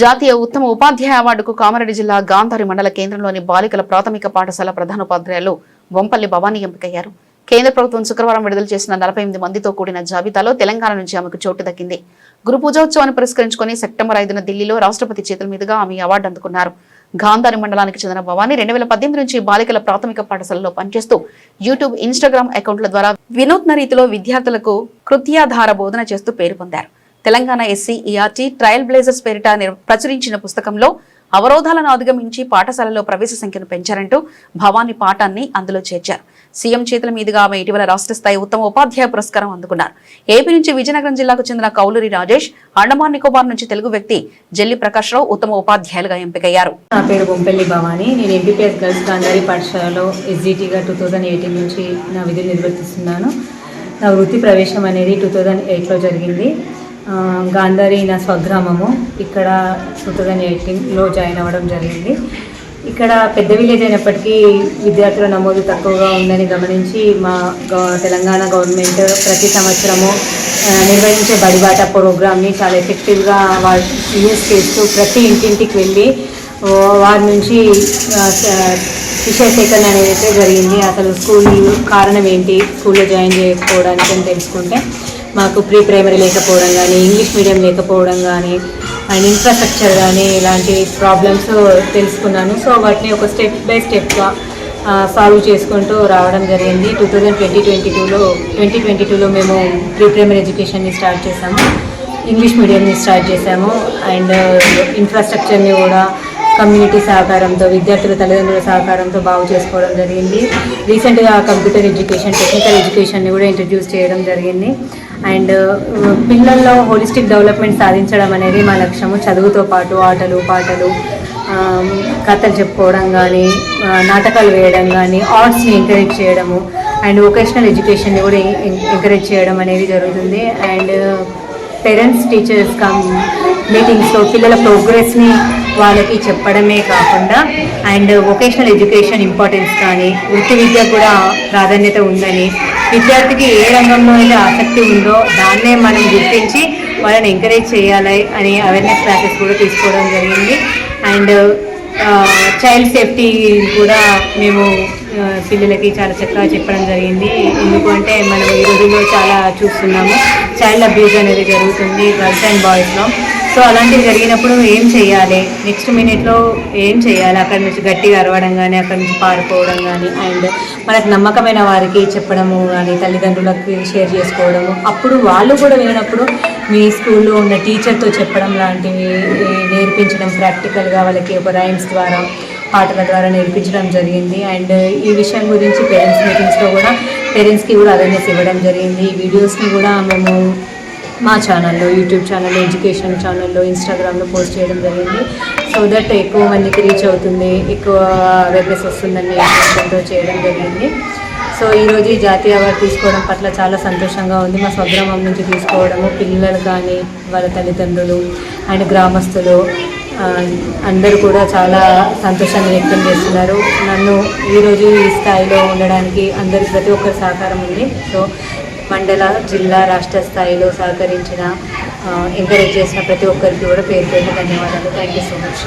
జాతీయ ఉత్తమ ఉపాధ్యాయ అవార్డుకు కామారెడ్డి జిల్లా గాంధారి మండల కేంద్రంలోని బాలికల ప్రాథమిక పాఠశాల ప్రధానోపాధ్యాయులు బొంపల్లి భవానీ ఎంపికయ్యారు. కేంద్ర ప్రభుత్వం శుక్రవారం విడుదల చేసిన 48 మందితో కూడిన జాబితాలో తెలంగాణ నుంచి ఆమెకు చోటు దక్కింది. గురు పూజోత్సవాన్ని పురస్కరించుకుని సెప్టెంబర్ 5న ఢిల్లీలో రాష్ట్రపతి చేతుల మీదుగా ఆమె అవార్డు అందుకున్నారు. గాంధారి మండలానికి చెందిన భవానీ 2018 నుంచి బాలికల ప్రాథమిక పాఠశాలలో పనిచేస్తూ యూట్యూబ్, ఇన్స్టాగ్రామ్ అకౌంట్ల ద్వారా వినూత్న రీతిలో విద్యార్థులకు కృత్యాధార బోధన చేస్తూ పేరు పొందారు. తెలంగాణ SC/ERT ట్రయల్ బ్లేజర్స్ పేరిట ప్రచురించిన పుస్తకంలో అవరోధాలను అధిగమించి పాఠశాలలో ప్రవేశ సంఖ్యను పెంచారంటూ భవానీ పాఠాన్ని అందులో చేర్చారు. సీఎం చేతుల మీదుగా ఆమె ఇటీవల రాష్ట్ర స్థాయి ఉత్తమ ఉపాధ్యాయ పురస్కారం అందుకున్నారు. ఏపీ నుంచి విజయనగరం జిల్లాకు చెందిన కౌలూరి రాజేష్, అండమాన్ నికోబార్ నుంచి తెలుగు వ్యక్తి జల్లి ప్రకాష్ రావు ఉత్తమ ఉపాధ్యాయులుగా ఎంపికయ్యారు. నా పేరు బొంపల్లి భవానీ. నేను MPPS గర్ల్స్ గాంధారి పాఠశాలలో SGTగా 2018 నుంచి నా విధులు నిర్వర్తిస్తున్నాను. నా వృత్తి ప్రవేశం అనేది 2008లో జరిగింది. గాంధారి నా స్వగ్రామము. ఇక్కడ 2018లో జాయిన్ అవ్వడం జరిగింది. ఇక్కడ పెద్ద విలేజ్ అయినప్పటికీ విద్యార్థుల నమోదు తక్కువగా ఉందని గమనించి మా తెలంగాణ గవర్నమెంట్ ప్రతి సంవత్సరము నిర్వహించే బడిబాట ప్రోగ్రామ్ని చాలా ఎఫెక్టివ్గా వాళ్ళు యూజ్ చేస్తూ ప్రతి ఇంటింటికి వెళ్ళి వారి నుంచి విషయ సేకరణ అనేది అయితే జరిగింది. అసలు స్కూల్ కారణం ఏంటి, స్కూల్లో జాయిన్ చేయకపోవడానికి అని తెలుసుకుంటే మాకు ప్రైమరీ లేకపోవడం కానీ, ఇంగ్లీష్ మీడియం లేకపోవడం కానీ, అండ్ ఇన్ఫ్రాస్ట్రక్చర్ కానీ ఇలాంటి ప్రాబ్లమ్స్ తెలుసుకున్నాను. సో వాటిని ఒక స్టెప్ బై స్టెప్గా సాల్వ్ చేసుకుంటూ రావడం జరిగింది. 2022లో మేము ప్రైమరీ ఎడ్యుకేషన్ని స్టార్ట్ చేసాము, ఇంగ్లీష్ మీడియంని స్టార్ట్ చేసాము. అండ్ ఇన్ఫ్రాస్ట్రక్చర్ని కూడా కమ్యూనిటీ సహకారంతో, విద్యార్థుల తల్లిదండ్రుల సహకారంతో బాగు చేసుకోవడం జరిగింది. రీసెంట్గా కంప్యూటర్ ఎడ్యుకేషన్, టెక్నికల్ ఎడ్యుకేషన్ని కూడా ఇంట్రడ్యూస్ చేయడం జరిగింది. అండ్ పిల్లల్లో హోలిస్టిక్ డెవలప్మెంట్ సాధించడం అనేది మా లక్ష్యము. చదువుతో పాటు ఆటలు, పాటలు, కథలు చెప్పుకోవడం కానీ, నాటకాలు వేయడం కానీ, ఆర్ట్స్ని ఎంకరేజ్ చేయడము, అండ్ వొకేషనల్ ఎడ్యుకేషన్ని కూడా ఎంకరేజ్ చేయడం అనేది జరుగుతుంది. అండ్ పేరెంట్స్ టీచర్స్ మీటింగ్స్లో పిల్లల ప్రోగ్రెస్ని వాళ్ళకి చెప్పడమే కాకుండా, అండ్ వొకేషనల్ ఎడ్యుకేషన్ ఇంపార్టెన్స్ కానీ, వృత్తి విద్యకు కూడా ప్రాధాన్యత ఉందని, విద్యార్థికి ఏ రంగంలో అయితే ఆసక్తి ఉందో దాన్నే మనం గుర్తించి వాళ్ళని ఎంకరేజ్ చేయాలి అని అవేర్నెస్ క్లాసెస్ కూడా తీసుకోవడం జరిగింది. అండ్ చైల్డ్ సేఫ్టీ కూడా మేము పిల్లలకి చాలా చక్కగా చెప్పడం జరిగింది. ఎందుకంటే మనం ఈ రోజుల్లో చాలా చూస్తున్నాము, చైల్డ్ అబ్యూజ్ అనేది జరుగుతుంది గర్ల్స్ అండ్ బాయ్స్లో. సో అలాంటివి జరిగినప్పుడు ఏం చేయాలి, నెక్స్ట్ మినిట్లో ఏం చేయాలి, అక్కడి నుంచి గట్టిగా అరవడం కానీ, అక్కడి నుంచి పారిపోవడం కానీ, అండ్ మనకు నమ్మకమైన వారికి చెప్పడము కానీ, తల్లిదండ్రులకి షేర్ చేసుకోవడము, అప్పుడు వాళ్ళు కూడా వినప్పుడు మీ స్కూల్లో ఉన్న టీచర్తో చెప్పడం లాంటివి నేర్పించడం, ప్రాక్టికల్గా వాళ్ళకి ఒక రైమ్స్ ద్వారా, పాటల ద్వారా నేర్పించడం జరిగింది. అండ్ ఈ విషయం గురించి పేరెంట్స్ మీటింగ్స్లో కూడా పేరెంట్స్కి కూడా అవేర్నెస్ ఇవ్వడం జరిగింది. ఈ వీడియోస్ని కూడా మేము మా ఛానల్లో, యూట్యూబ్ ఛానల్లో, ఎడ్యుకేషన్ ఛానల్లో, ఇన్స్టాగ్రామ్లో పోస్ట్ చేయడం జరిగింది. సో దట్ ఎక్కువ మందికి రీచ్ అవుతుంది, ఎక్కువ అవేర్నెస్ వస్తుందని ఉద్దేశంతో చేయడం జరిగింది. సో ఈరోజు ఈ జాతీయ అవార్డు తీసుకోవడం పట్ల చాలా సంతోషంగా ఉంది. మా స్వగ్రామం నుంచి తీసుకోవడము, పిల్లలు కానీ, వాళ్ళ తల్లిదండ్రులు అండ్ గ్రామస్తులు అందరూ కూడా చాలా సంతోషాన్ని వ్యక్తం చేస్తున్నారు. నన్ను ఈరోజు ఈ స్థాయిలో ఉండడానికి ప్రతి ఒక్కరి సహకారం ఉంది. సో మండల, జిల్లా, రాష్ట్ర స్థాయిలో సహకరించిన, ఎంకరేజ్ చేసిన ప్రతి ఒక్కరికి కూడా పేరు పేరున ధన్యవాదాలు. Thank you so much.